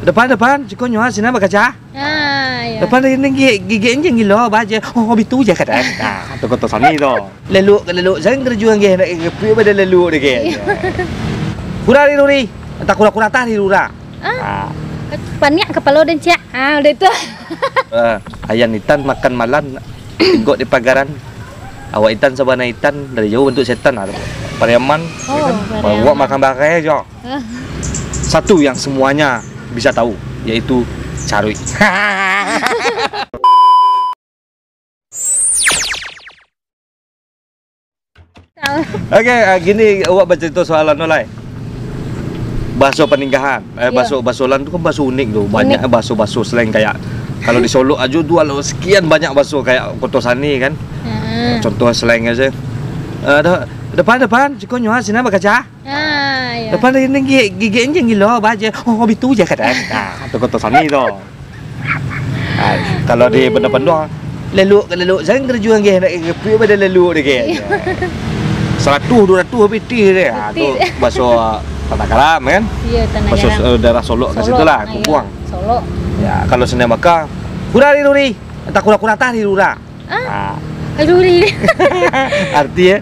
Depan cikonyo sini bakaca. Ya. Depan ini gigi enjing gilo baje. Oh bitu je kadang. Nah, tu kota sani tu. Lalu saya kerjuang ge pi pada lalu deke. Kurari ruri. Tak kura-kura tadi rura. Banyak kepala dan cak. Udah itu. Ayan itan makan malam ikut di pagaran. Awak itan sabana itan dari jauh bentuk setan ada. Pariaman. Bawa makan bakai jo. Satu yang semuanya bisa tahu yaitu carui. Oke, gini awak baca itu soalan nolai. Bakso peninggahan, bakso lan itu kan bakso unik tuh, banyak bakso selain kayak kalau di Solo aja dua lo sekian banyak bakso kayak Kotosani kan. Contoh selain aja. Depan cikonyo sini bakaca. Ya. Depan ini gigi enjing gilo baje. Oh bitu je kadang. Nah, tu Kotosani tu. Kalau di benda-benda lalu saya kerjuang ge pi pada lalu deke. 100 200 piti deh. Tu bakso Tanah Garam kan? Iya, Tanah Bakso Garam. daerah Solo ke situ lah, Kumpuang. Solo. Ya, kalau Senen Maka, kurari ruri. Tak kura-kura tadi rura. Ruri. Artinya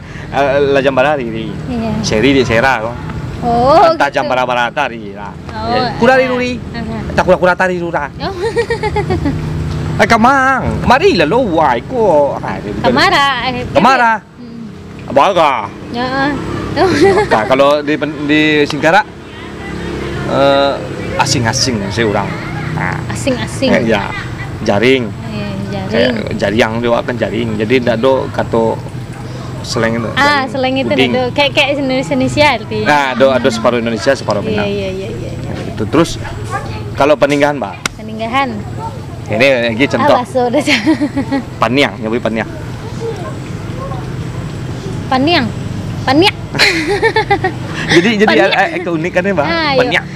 lajam barari ri. Iya. Seri di sera kok. Oh. Tajam bara-bara tadi lah. Oh, Kurari ruri. Tak kura-kura tadi rura. Kamang, mari lah lo wai ko. Kamara. Baga. Ya. Nah, kalau di Singkarak asing-asing saya orang. Asing-asing. Ya, jaring. Jaring. Kayak jariang dia akan jaring. Jadi ndak do kato slang itu. Slang itu ada kayak Indonesia artinya. Nah, ada separuh Indonesia, separuh Minang. Iya. Itu terus kalau peninggahan, Mbak. Peninggahan. Ini lagi contoh. Bakso dah. Paniang, nyobain paniang. Paniang. Jadi keunikannya Mbak. Paniang.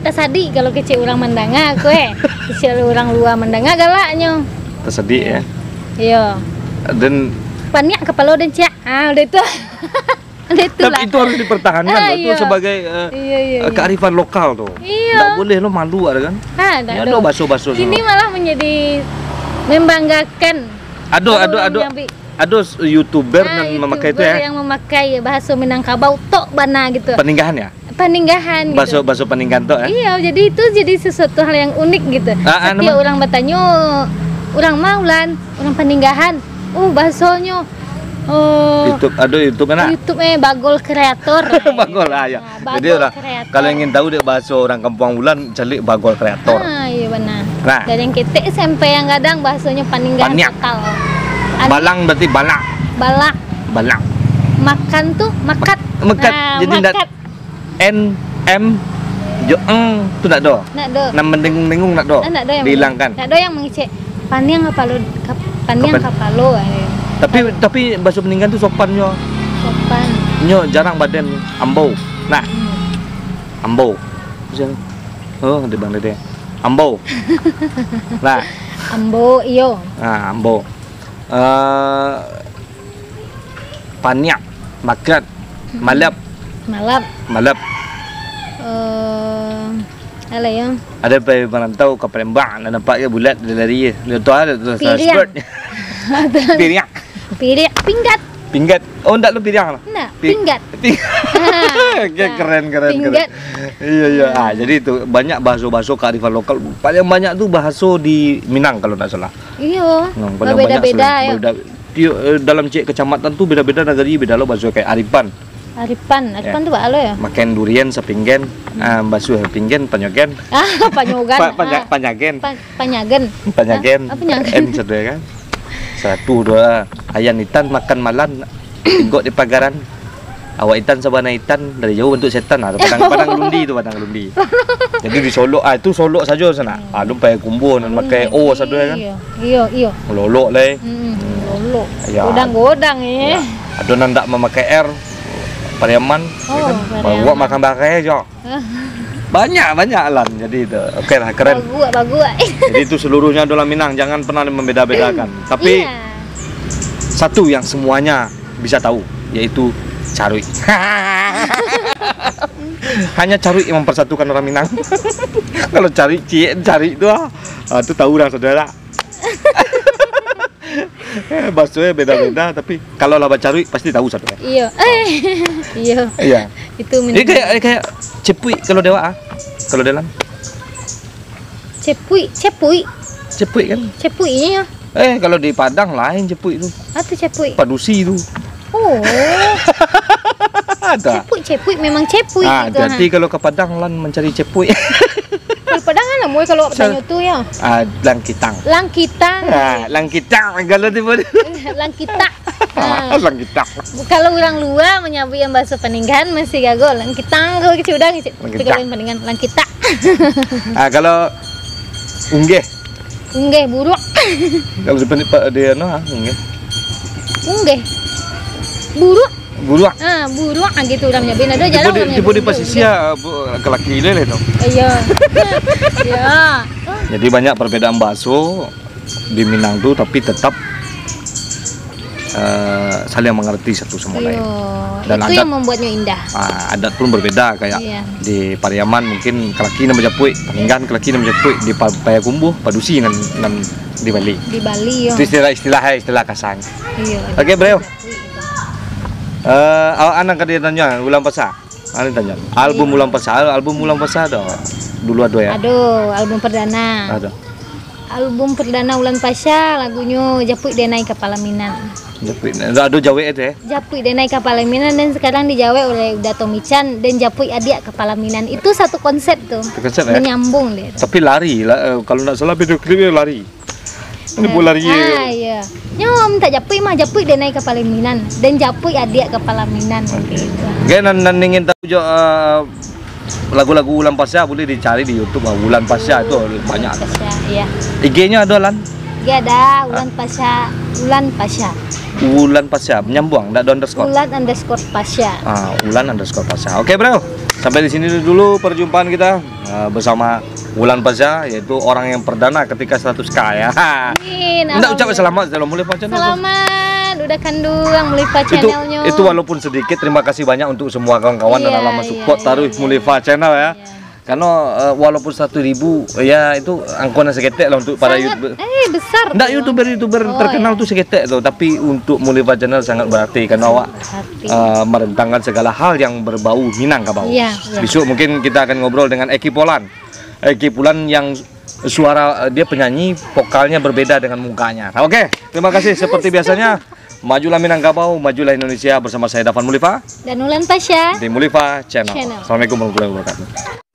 Tasadi kalau kecil orang Mandanga kue. Kecil orang luar Mandanga galaknya. Tasadi ya. Iya. Dan Paniang kepala dan cak. Udah itu. Udah itu lah. Tapi itu harus dipertahankan loh. Itu sebagai kearifan lokal tuh. Iya. Nggak boleh lo malu ada kan? Ya ada bakso-bakso. Ini malah menjadi membanggakan. Ada YouTuber yang memakai itu ya. Yang memakai bakso Minangkabau tok bana gitu. Peninggahan ya? Peninggahan gitu. Bakso peninggahan tok ya? Iya, jadi itu jadi sesuatu hal yang unik gitu. Setiap orang bertanya, orang maulan, orang peninggahan. Baksonya. YouTube mana? YouTube Bagol Kreator. Bagol ya. Jadi orang kalau ingin tahu dia bakso orang Kampung Wulan cari Bagol Kreator. Iya benar. Nah, dari yang kita SMP yang kadang baksonya peninggahan total. Balang berarti balak. Makan tuh makat. Jadi ndak M Jo tu nak do. Nam mendengung nak do. Dihilangkan. Nak do yang mengecek paniang apa lo? Paniang apa lo? Tapi bakso peninggahan tu sopannya. Sopan. Nyo jarang badan ambau. Nah. Ambau. Oh, di bang dede. Ambau. Nah. Ambau iyo. Ambau. Paniak, makat, malap.อะไรya? Ada perantau ke Palembang, nampak ya bulat dari dia tu ada sport. Piriak, pinggat. Oh, enggak lu piriak lah. Enggak, pinggat. Keren. Pinggat. Iya. Jadi itu banyak bakso kearifan lokal. Paling banyak tuh bakso di Minang kalau enggak salah. Iya. Beda-beda ya. Dalam kecamatan tuh beda-beda negari beda lo bakso kayak Aripan tuh apa lo ya? Makan durian sepinggan, bakso sepinggan, panyogen. Panyagen. N sedih kan. 1 2 ayan itan makan malam ikut di pagaran. Awak itan sabana itan dari jauh bentuk setan ada padang lundi. Jadi di Solo itu Solo saja sana. Lu pakai kumbu dan pakai sadua kan. Iya. Lolok le. Lolok. Godang ya. Adonan ndak memakai air. Pariaman kan. Bawa makan bakai aja. Banyak lan jadi itu. Oke lah keren. Bagus. Jadi itu seluruhnya adalah Minang, jangan pernah membeda-bedakan. Tapi satu yang semuanya bisa tahu yaitu carui. Hanya cari yang mempersatukan orang Minang. Kalau cari itu itu tahu lah saudara. Baksonya beda-beda, tapi kalau laba cari pasti tahu saudara. Iya. Iya. Itu Ini kayak cepui kalau dewa kalau dalam. Cepui kan? Cepuinya. Kalau di Padang lain cepui itu. Atau cepui? Padusi itu. Oh. Ada. Cepui memang cepui gitu. Jadi kalau ke Padang lan mencari cepui. Kalau Padang kan mau kalau tanya tuh ya. Langkitang. Langkitang kalau di mana? Langkitang. Langkitang. Kalau orang luar menyambut yang bahasa Peninggalan masih gagal. Langkitang kalau kita udah gitu. Kalau yang Peninggalan langkitang. Kalau unggeh. Unggeh buruk. Kalau di dia unggeh. Unggeh. Buruk. Buruk Gitu orang nyabin ada jalan orang nyabin di posisi laki-laki lele tuh. Iya. Ya. Jadi banyak perbedaan bakso di Minang tuh, tapi tetap saling mengerti satu sama lain. Dan itu adat, yang membuatnya indah. Adat pun berbeda kayak di Pariaman mungkin kelaki nama Japui, Peninggalan kelaki nama Japui, di Payakumbuh Padusi nan di Bali. Di Bali yo. Itu istilah kasang. Iya. Oke, bro. Anak dia tanya Ulang Pasar. Anak tanya. Album Ulang Pasar ada. Dulu ada ya. Aduh, album perdana. Ada. Album perdana Ulan Pasar, lagunya Japui Denai Kapalaminan. Japui. Ada Jawa itu ya. Japui Denai Kapalaminan dan sekarang dijawa oleh Dato Michan dan Japui Adia Kapalaminan. Itu satu konsep tuh. Konsep ya. Menyambung deh. Tapi lari kalau nggak salah video klipnya lari. Ini bola lari. Iya. Nyom tak Japui mah Japui Denai Kapalaminan dan Japui Adia Kapalaminan gitu. Oke, nan ingin tahu lagu-lagu Ulan Pasar boleh dicari di YouTube. Ulan Pasar itu banyak. Iya. IG-nya ada lan? IG ada Ulan Pasar. Ulan Pasar menyambung, enggak ada underscore. Ulan_Pasar. Ulan_Pasar. Oke, bro. Sampai di sini dulu perjumpaan kita bersama Ulan Pasar, yaitu orang yang perdana ketika 100K ya. Enggak ucap selamat dalam Mulifa Channel. Selamat, udah kandung Mulifa Channelnya. Itu walaupun sedikit, terima kasih banyak untuk semua kawan-kawan dan lama support taruh Mulifa Channel ya. Karena walaupun 1.000 ya itu angkona seketek lah untuk para YouTuber. Besar. Enggak YouTuber terkenal tuh seketek tuh, tapi untuk Mulifa Channel sangat berarti karena awak merentangkan segala hal yang berbau Minangkabau. Besok mungkin kita akan ngobrol dengan Eki Polan yang suara dia penyanyi, vokalnya berbeda dengan mukanya. Oke, terima kasih seperti biasanya. Majulah Minangkabau, majulah Indonesia bersama saya Dafan Mulifa dan Ulan Pasar di Mulifa Channel. Assalamualaikum warahmatullahi wabarakatuh.